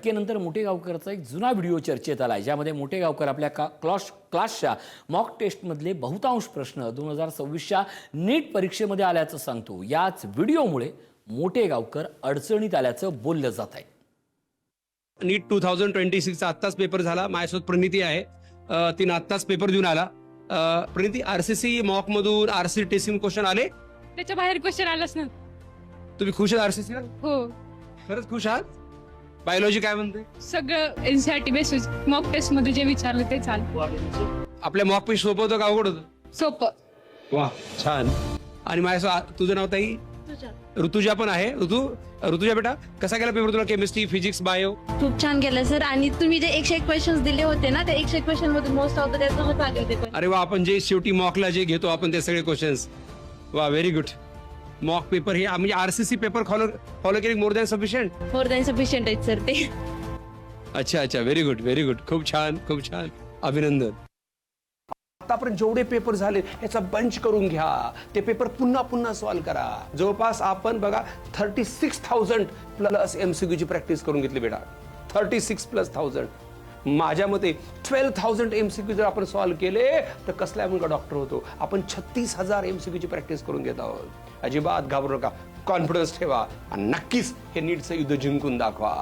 अटकेनंतर मोठेगावकरचा एक जुना व्हिडिओ चर्चेत आला आहे, ज्यामध्ये मोठेगावकर आपल्या क्लासच्या मॉक टेस्टमधले बहुतांश प्रश्न 2026च्या नीट परीक्षेमध्ये आल्याचं सांगतो. याच व्हिडिओमुळे मोठेगावकर अडचणीत आल्याचं बोललं जात आहे. नीट 2026चा आत्ताच पेपर झाला. माझ्यासोबत प्रणिती आहे, तिने आत्ताच पेपर देऊन आला. प्रणिती, आरसीसी मॉक मधून आरसी टेस्टिंग क्वेश्चन आले? त्याच्या बाहेर क्वेश्चन आलाच ना. तुम्ही खुश आहात आरसीसी? हो, खरंच खुश आहात? बायोलॉजी काय म्हणते? सगळं एनसीईआरटी बेसिस मॉक टेस्ट मध्ये जे विचारलं ते चालू. आपल्या मॉक पेज सोपं होतं का अवघड होतं? सोपं. वा, छान. आणि माझ्यासोबत तुझं नाव ताई? ऋतुजा पण आहे. ऋतुजा बेटा, कसा गेला पेपर तुला? Chemistry, physics, bio? खूप छान गेलं सर. आणि तुम्ही जे 101 क्वेश्चन्स दिले होते ना, त्या 101 क्वेश्चन मधून मोस्ट ऑफ द त्याच्यामध्ये आले होते पण. अरे वा, आपण जे शेवटी मॉकला जे घेतो आपण ते सगळे क्वेश्चन्स. वा, व्हेरी गुड. मॉक पेपर हे म्हणजे आरसीसी पेपर फॉलो केली more than sufficient? More than sufficient आहेत सर ते. अच्छा अच्छा, व्हेरी गुड व्हेरी गुड. खूप छान खूप छान, अभिनंदन. आतापर्यंत जेवढे पेपर झाले याचा बंच करून घ्या. ते पेपर पुन्हा पुन्हा सॉल्व्ह करा. जवळपास आपण बघा 36,000 प्लस MCQ ची प्रॅक्टिस करून घेतली बेटा. 36,000+. माझ्या मते 12,000 MCQ जर आपण सॉल्व्ह केले तर कसल्या मुलगा डॉक्टर होतो. आपण 36,000 MCQ ची प्रॅक्टिस करून घेत आहोत. अजिबात घाबरू नका, कॉन्फिडन्स ठेवा आणि नक्कीच हे नीटचं युद्ध जिंकून दाखवा.